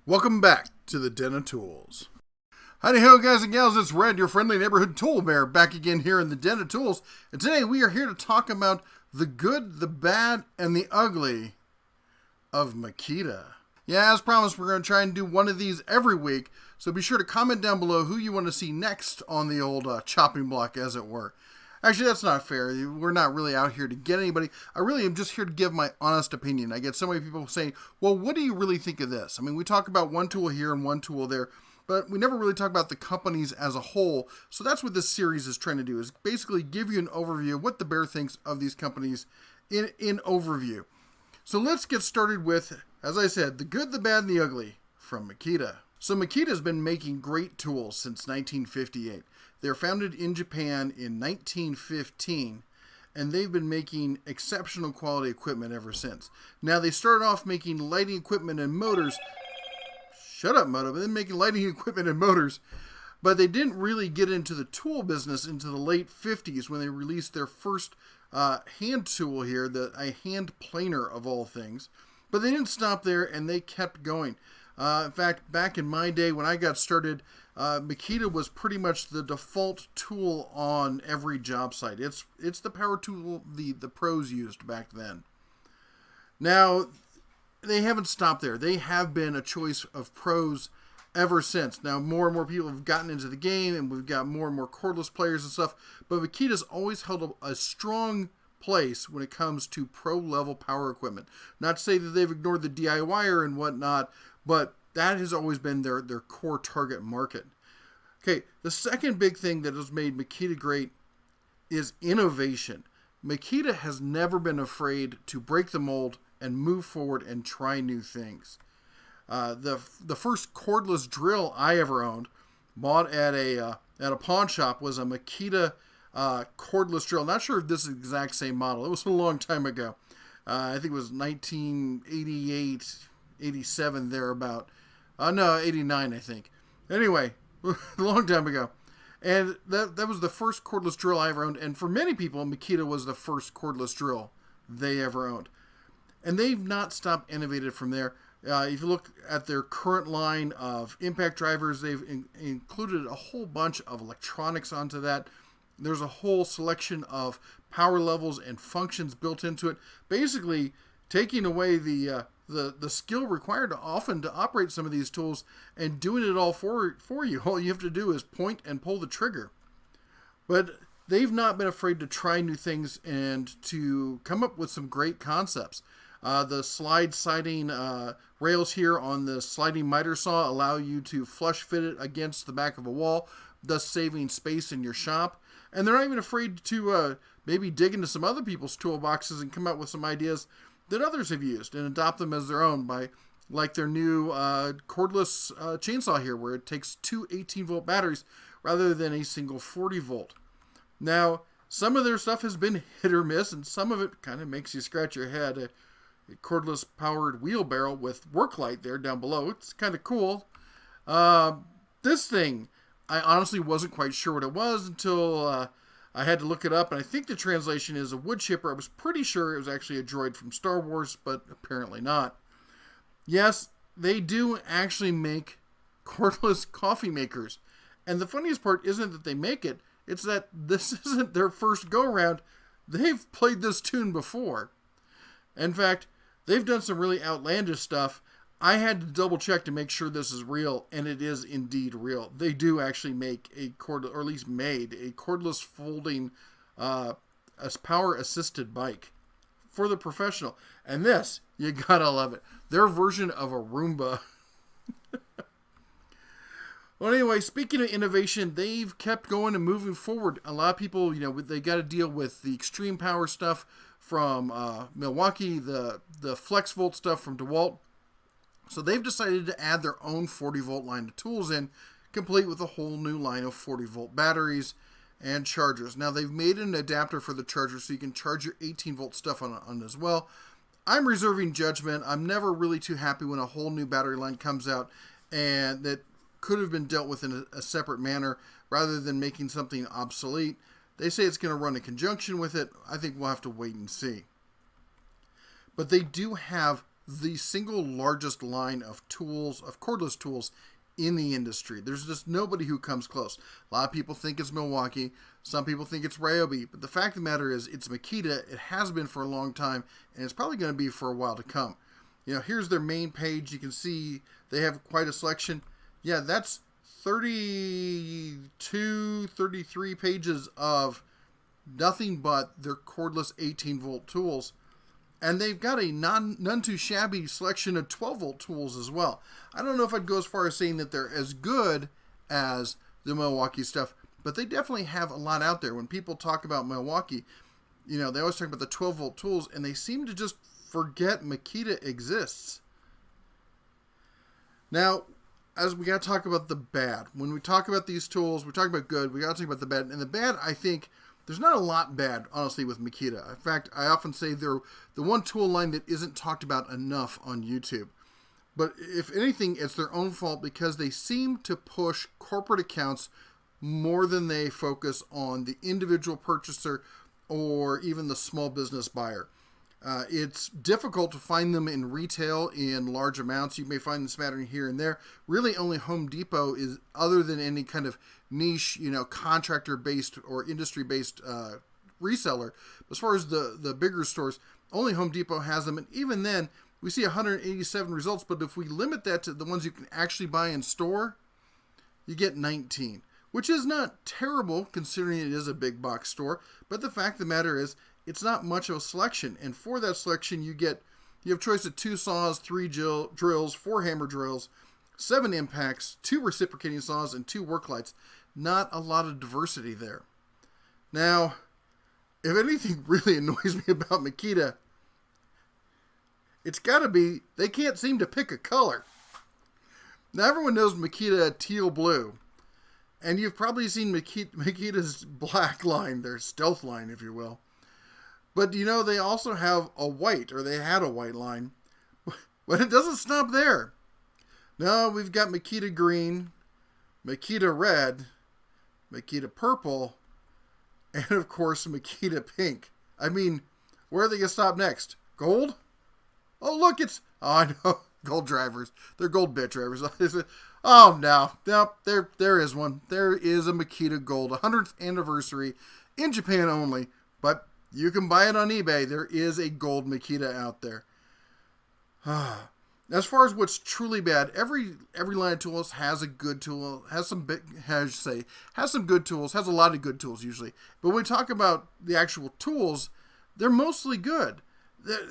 Welcome back to the Den of Tools. Howdy ho, guys and gals, it's Red, your friendly neighborhood tool bear, back again here in the Den of Tools. And today we are here to talk about the good, the bad, and the ugly of Makita. Yeah, as promised, we're going to try and do one of these every week, so be sure to comment down below who you want to see next on the old chopping block, as it were. Actually, that's not fair. We're not really out here to get anybody. I really am just here to give my honest opinion. I get so many people saying, well, what do you really think of this? I mean, we talk about one tool here and one tool there, but we never really talk about the companies as a whole. So that's what this series is trying to do, is basically give you an overview of what the bear thinks of these companies in overview. So let's get started with, as I said, the good, the bad, and the ugly from Makita. So Makita has been making great tools since 1958. They were founded in Japan in 1915, and they've been making exceptional quality equipment ever since. Now, they started off making lighting equipment and motors. Shut up, Moto. They've been making lighting equipment and motors, but they didn't really get into the tool business into the late 50s when they released their first hand tool here, a hand planer of all things. But they didn't stop there, and they kept going. In fact, back in my day when I got started, Makita was pretty much the default tool on every job site. It's the power tool the pros used back then. Now, they haven't stopped there. They have been a choice of pros ever since. Now, more and more people have gotten into the game, and we've got more and more cordless players and stuff, but Makita's always held a strong place when it comes to pro-level power equipment. Not to say that they've ignored the DIYer and whatnot, but that has always been their core target market. Okay, the second big thing that has made Makita great is innovation. Makita has never been afraid to break the mold and move forward and try new things. The first cordless drill I ever owned, bought at a pawn shop, was a Makita cordless drill. Not sure if this is the exact same model. It was a long time ago. I think it was 1988, 87, thereabout. No, 89, I think. Anyway, a long time ago. And that was the first cordless drill I ever owned. And for many people, Makita was the first cordless drill they ever owned. And they've not stopped innovating from there. If you look at their current line of impact drivers, they've included a whole bunch of electronics onto that. There's a whole selection of power levels and functions built into it, basically taking away the skill required often to operate some of these tools and doing it all for you. All you have to do is point and pull the trigger. But they've not been afraid to try new things and to come up with some great concepts. The slide siding rails here on the sliding miter saw allow you to flush fit it against the back of a wall, thus saving space in your shop. And they're not even afraid to maybe dig into some other people's toolboxes and come up with some ideas that others have used and adopt them as their own, by like their new cordless chainsaw here, where it takes two 18-volt batteries rather than a single 40-volt. Now, some of their stuff has been hit or miss, and some of it kind of makes you scratch your head. A cordless powered wheelbarrow with work light there down below. It's kind of cool. This thing, I honestly wasn't quite sure what it was until I had to look it up, and I think the translation is a wood chipper. I was pretty sure it was actually a droid from Star Wars, but apparently not. Yes, they do actually make cordless coffee makers. And the funniest part isn't that they make it, it's that this isn't their first go-around. They've played this tune before. In fact, they've done some really outlandish stuff. I had to double check to make sure this is real, and it is indeed real. They do actually make a cordless, or at least made a cordless folding power assisted bike for the professional. And this, you gotta love it. Their version of a Roomba. Well, anyway, speaking of innovation, they've kept going and moving forward. A lot of people, they got to deal with the extreme power stuff from Milwaukee, the flex volt stuff from DeWalt. So they've decided to add their own 40-volt line of tools in, complete with a whole new line of 40-volt batteries and chargers. Now, they've made an adapter for the charger so you can charge your 18-volt stuff on as well. I'm reserving judgment. I'm never really too happy when a whole new battery line comes out and that could have been dealt with in a separate manner rather than making something obsolete. They say it's going to run in conjunction with it. I think we'll have to wait and see. But they do have the single largest line of tools, of cordless tools in the industry. There's just nobody who comes close. A lot of people think it's Milwaukee. Some people think it's Ryobi. But the fact of the matter is it's Makita. It has been for a long time, and it's probably going to be for a while to come. Here's their main page. You can see they have quite a selection. Yeah, that's 32, 33 pages of nothing but their cordless 18-volt tools. And they've got a none too shabby selection of 12-volt tools as well. I don't know if I'd go as far as saying that they're as good as the Milwaukee stuff, but they definitely have a lot out there. When people talk about Milwaukee, they always talk about the 12-volt tools, and they seem to just forget Makita exists. Now, as we got to talk about the bad. When we talk about these tools, we talk about good, we got to talk about the bad. And the bad, I think, there's not a lot bad, honestly, with Makita. In fact, I often say they're the one tool line that isn't talked about enough on YouTube. But if anything, it's their own fault because they seem to push corporate accounts more than they focus on the individual purchaser or even the small business buyer. It's difficult to find them in retail in large amounts. You may find them smattering here and there. Really, only Home Depot is, other than any kind of niche, contractor-based or industry-based reseller. As far as the bigger stores, only Home Depot has them. And even then, we see 187 results. But if we limit that to the ones you can actually buy in store, you get 19, which is not terrible considering it is a big box store. But the fact of the matter is, it's not much of a selection. And for that selection, you have choice of 2 saws, 3 drills, 4 hammer drills, 7 impacts, 2 reciprocating saws, and 2 work lights. Not a lot of diversity there. Now, if anything really annoys me about Makita, it's got to be they can't seem to pick a color. Now, everyone knows Makita teal blue. And you've probably seen Makita's black line, their stealth line, if you will. But they also have a white, or they had a white line. But it doesn't stop there. No, we've got Makita green, Makita red, Makita purple, and of course Makita pink. I mean, where are they going to stop next? Gold? Oh, look, I know, gold drivers. They're gold bit drivers. Oh, no, there is one. There is a Makita Gold, 100th anniversary, in Japan only, but you can buy it on eBay. There is a gold Makita out there. As far as what's truly bad, every line of tools has a good tool, has some good tools, has a lot of good tools usually. But when we talk about the actual tools, they're mostly good.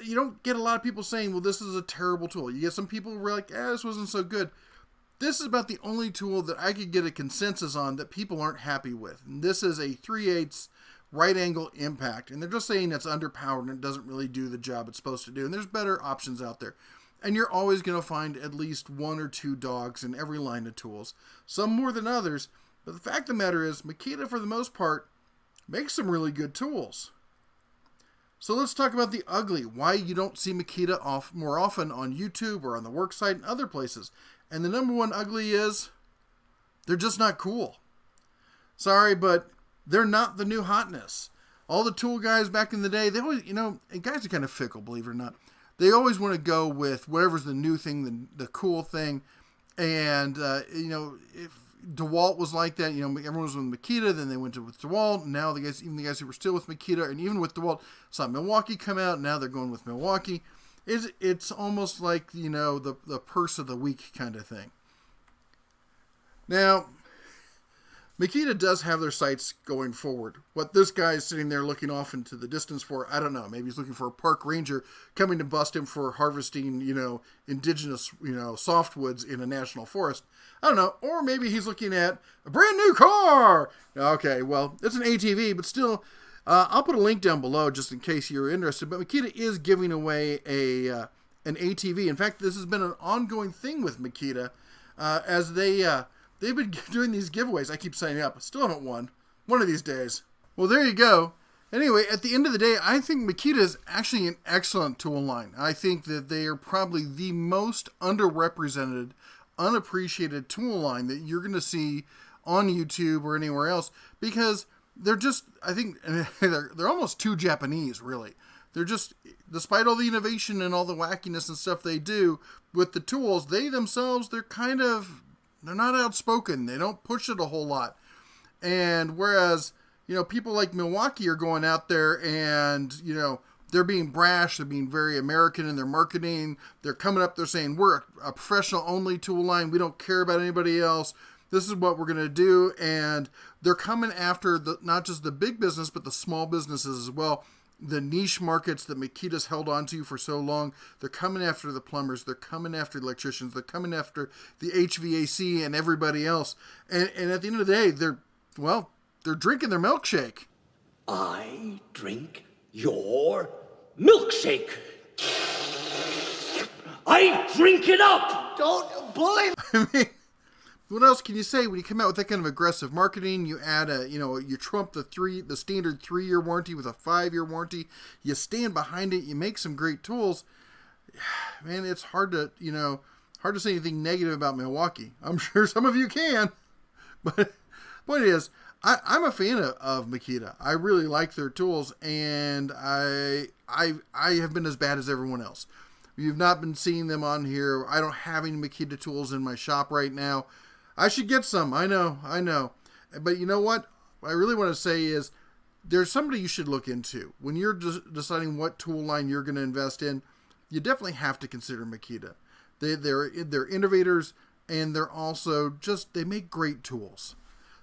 You don't get a lot of people saying, well, this is a terrible tool. You get some people who are like, this wasn't so good. This is about the only tool that I could get a consensus on that people aren't happy with. And this is a 3/8 right angle impact. And they're just saying it's underpowered and it doesn't really do the job it's supposed to do. And there's better options out there. And you're always going to find at least 1 or 2 dogs in every line of tools. Some more than others. But the fact of the matter is, Makita, for the most part, makes some really good tools. So let's talk about the ugly. Why you don't see Makita more often on YouTube or on the worksite and other places. And the number one ugly is they're just not cool. Sorry, but they're not the new hotness. All the tool guys back in the day, they always, and guys are kind of fickle, believe it or not. They always want to go with whatever's the new thing, the cool thing. And, if DeWalt was like that, everyone was with Makita, then they went with DeWalt. Now even the guys who were still with Makita, and even with DeWalt, saw Milwaukee come out. Now they're going with Milwaukee. It's almost like, the purse of the week kind of thing. Now, Makita does have their sights going forward. What this guy is sitting there looking off into the distance for, I don't know. Maybe he's looking for a park ranger coming to bust him for harvesting, indigenous, softwoods in a national forest. I don't know. Or maybe he's looking at a brand new car. Okay, well, it's an ATV, but still, I'll put a link down below just in case you're interested. But Makita is giving away an ATV. In fact, this has been an ongoing thing with Makita as they've been doing these giveaways. I keep signing up. I still haven't won. One of these days. Well, there you go. Anyway, at the end of the day, I think Makita is actually an excellent tool line. I think that they are probably the most underrepresented, unappreciated tool line that you're going to see on YouTube or anywhere else because they're just, I think, they're almost too Japanese, really. they're just, despite all the innovation and all the wackiness and stuff they do with the tools, they themselves, they're not outspoken. They don't push it a whole lot. And whereas, people like Milwaukee are going out there and, they're being brash, they're being very American in their marketing. They're coming up, they're saying, we're a professional only tool line. We don't care about anybody else. This is what we're going to do. And they're coming after not just the big business, but the small businesses as well. The niche markets that Makita's held on to for so long. They're coming after the plumbers. They're coming after the electricians. They're coming after the HVAC and everybody else. And at the end of the day, they're drinking their milkshake. I drink your milkshake. I drink it up. Don't bully me. I mean, what else can you say when you come out with that kind of aggressive marketing? You add you trump the standard 3-year warranty with a 5-year warranty. You stand behind it. You make some great tools. Man, it's hard to say anything negative about Milwaukee. I'm sure some of you can, but the point is, I'm a fan of Makita. I really like their tools, and I have been as bad as everyone else. You've not been seeing them on here. I don't have any Makita tools in my shop right now. I should get some. I know. But you know what? What I really want to say is there's somebody you should look into. When you're deciding what tool line you're going to invest in, you definitely have to consider Makita. They're innovators, and they're also they make great tools.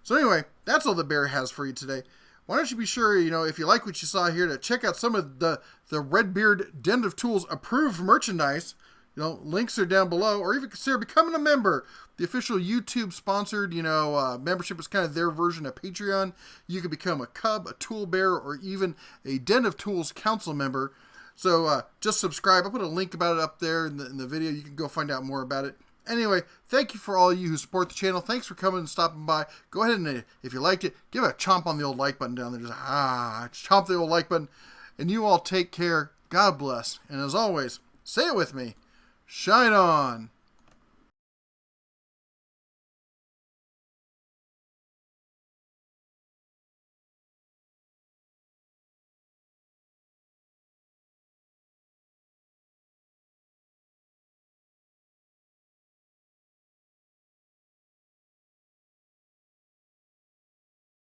So anyway, that's all the Bear has for you today. Why don't you be sure, if you like what you saw here, to check out some of the Redbeard Den of Tools approved merchandise. Links are down below, or even consider becoming a member. The official YouTube sponsored, membership is kind of their version of Patreon. You can become a Cub, a Tool Bear, or even a Den of Tools Council member. So just subscribe. I'll put a link about it up there in the video. You can go find out more about it. Anyway, thank you for all of you who support the channel. Thanks for coming and stopping by. Go ahead and, if you liked it, give it a chomp on the old like button down there. Just chomp the old like button. And you all take care. God bless. And as always, say it with me. Shine on.